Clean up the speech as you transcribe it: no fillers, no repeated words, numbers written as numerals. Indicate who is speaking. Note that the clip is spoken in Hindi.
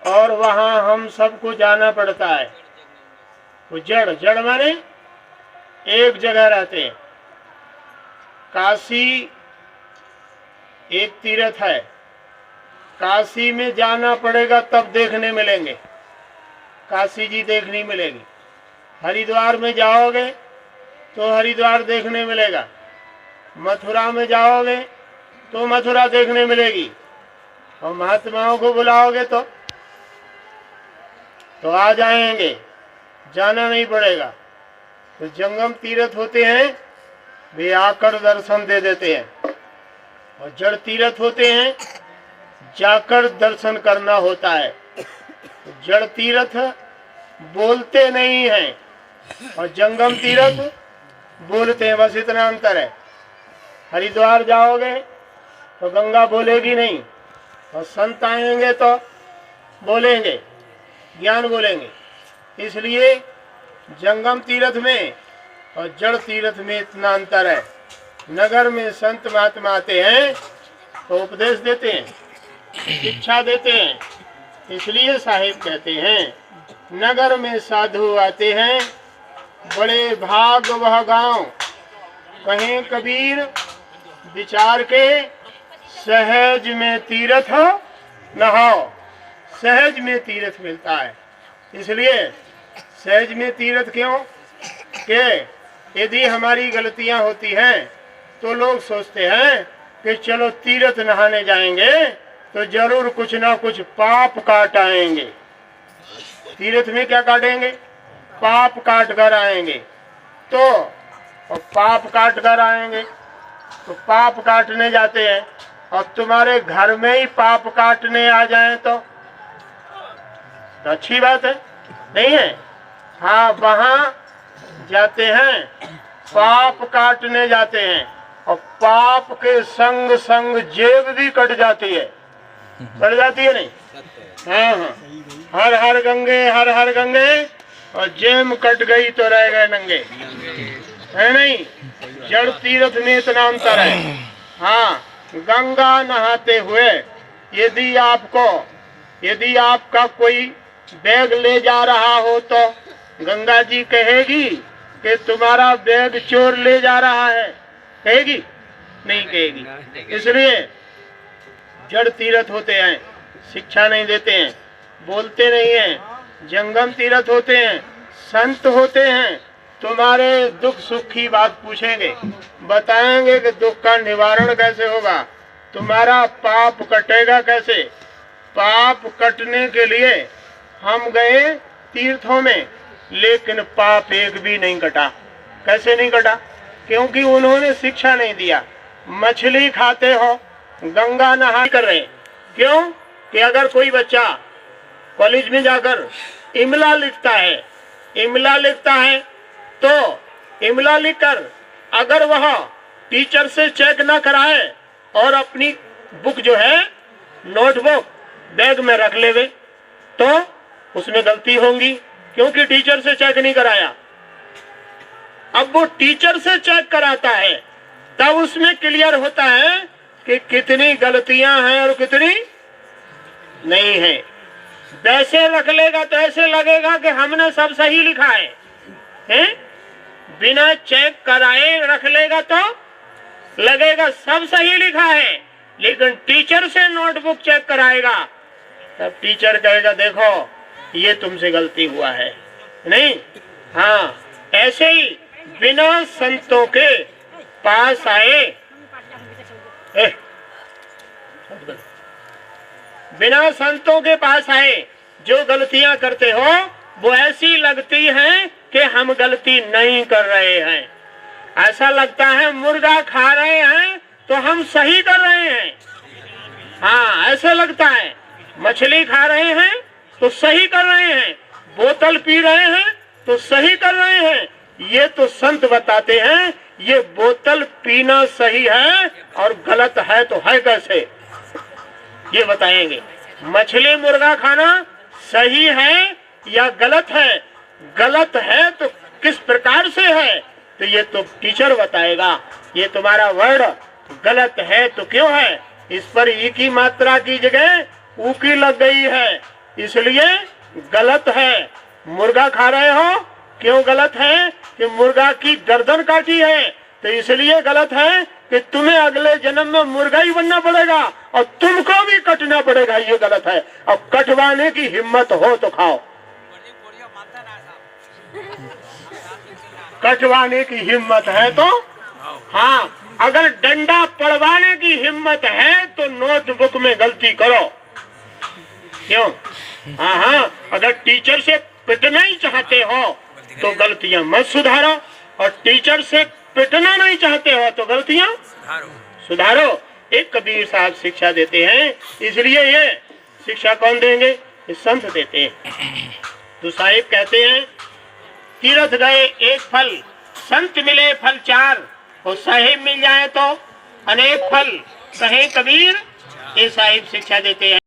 Speaker 1: और वहां हम सबको जाना पड़ता है। वो जड़ जड़ माने एक जगह रहते हैं। काशी एक तीर्थ है, काशी में जाना पड़ेगा तब देखने मिलेंगे, काशी जी देखनी मिलेगी। हरिद्वार में जाओगे तो हरिद्वार देखने मिलेगा, मथुरा में जाओगे तो मथुरा देखने मिलेगी, और महात्माओं को बुलाओगे तो आ जाएंगे, जाना नहीं पड़ेगा। तो जंगम तीर्थ होते हैं, वे आकर दर्शन दे देते हैं, और जड़ तीर्थ होते हैं, जाकर दर्शन करना होता है। जड़ तीर्थ बोलते नहीं हैं और जंगम तीर्थ बोलते हैं, बस इतना अंतर है। हरिद्वार जाओगे तो गंगा बोलेगी नहीं, और संत आएंगे तो बोलेंगे, ज्ञान बोलेंगे। इसलिए जंगम तीर्थ में और जड़ तीर्थ में इतना अंतर है। नगर में संत महात्मा आते हैं तो उपदेश देते हैं, शिक्षा देते हैं। इसलिए साहिब कहते हैं नगर में साधु आते हैं, बड़े भाग वह गांव। कहें कबीर विचार के, सहज में तीर्थ नहाओ। सहज में तीर्थ मिलता है। इसलिए सहज में तीर्थ क्यों कि यदि हमारी गलतियां होती हैं तो लोग सोचते हैं कि चलो तीर्थ नहाने जाएंगे तो जरूर कुछ ना कुछ पाप काट आएंगे। तीर्थ में क्या काटेंगे? पाप काट कर आएंगे। तो और पाप काट कर आएंगे तो पाप काटने जाते हैं, और तुम्हारे घर में ही पाप काटने आ जाएं तो अच्छी बात है नहीं है? हाँ, वहां जाते हैं, पाप काटने जाते हैं, और पाप के संग संग जेब भी कट जाती है। कट जाती है नहीं? हाँ हाँ, हर हर गंगे हर हर गंगे, और जेब कट गई तो रह गए नंगे, है नहीं? जड़ तीर्थ में इतना अंतर है। हाँ, गंगा नहाते हुए यदि आपका कोई बैग ले जा रहा हो तो गंगा जी कहेगी कि तुम्हारा बैग चोर ले जा रहा है? कहेगी? नहीं कहेगी। इसलिए जड़ तीर्थ होते हैं, शिक्षा नहीं देते हैं, बोलते नहीं हैं। जंगम तीर्थ होते हैं, संत होते हैं, तुम्हारे दुख सुख की बात पूछेंगे, बताएंगे कि दुख का निवारण कैसे होगा, तुम्हारा पाप कटेगा कैसे। पाप कटने के लिए हम गए तीर्थों में, लेकिन पाप एक भी नहीं कटा। कैसे नहीं कटा? क्योंकि उन्होंने शिक्षा नहीं दिया। मछली खाते हो, गंगा नहा कर रहे। क्यों? कि अगर कोई बच्चा कॉलेज में जाकर इमला लिखता है तो इमला लिखकर अगर वह टीचर से चेक ना कराए और अपनी बुक जो है नोटबुक बैग में रख लेवे तो उसमें गलती होगी, क्योंकि टीचर से चेक नहीं कराया। अब वो टीचर से चेक कराता है, तब उसमें क्लियर होता है कि कितनी गलतियां हैं और कितनी नहीं है। वैसे रख लेगा तो ऐसे लगेगा कि हमने सब सही लिखा है? बिना चेक कराए रख लेगा तो लगेगा सब सही लिखा है, लेकिन टीचर से नोटबुक चेक कराएगा तब टीचर कहेगा देखो ये तुमसे गलती हुआ है। नहीं? हाँ, ऐसे ही बिना संतों के पास आए, बिना संतों के पास आए जो गलतियां करते हो वो ऐसी लगती हैं कि हम गलती नहीं कर रहे हैं। ऐसा लगता है मुर्गा खा रहे हैं तो हम सही कर रहे हैं। हाँ, ऐसा लगता है। मछली खा रहे हैं तो सही कर रहे हैं, बोतल पी रहे हैं तो सही कर रहे हैं। ये तो संत बताते हैं ये बोतल पीना सही है और गलत है तो है कैसे, ये बताएंगे। मछली मुर्गा खाना सही है या गलत है, गलत है तो किस प्रकार से है, तो ये तो टीचर बताएगा। ये तुम्हारा वर्ड गलत है तो क्यों है, इस पर ई की मात्रा की जगह ऊ की लग गई है, इसलिए गलत है। मुर्गा खा रहे हो, क्यों गलत है? कि मुर्गा की गर्दन काटी है, तो इसलिए गलत है कि तुम्हें अगले जन्म में मुर्गा ही बनना पड़ेगा और तुमको भी कटना पड़ेगा, ये गलत है। और कटवाने की हिम्मत हो तो खाओ, कटवाने की हिम्मत है तो हाँ, अगर डंडा पड़वाने की हिम्मत है तो नोटबुक में गलती करो। क्यों? हाँ, अगर टीचर से पिटना ही चाहते हो तो गलतियां मत सुधारो, और टीचर से पिटना नहीं चाहते हो तो गलतियां सुधारो। एक कबीर साहब शिक्षा देते हैं, इसलिए ये शिक्षा कौन देंगे? ये संत देते हैं। तो साहिब कहते हैं, तीर्थ गए एक फल, संत मिले फल चार, और साहिब मिल जाए तो अनेक फल, कहे कबीर। ये साहिब शिक्षा देते हैं।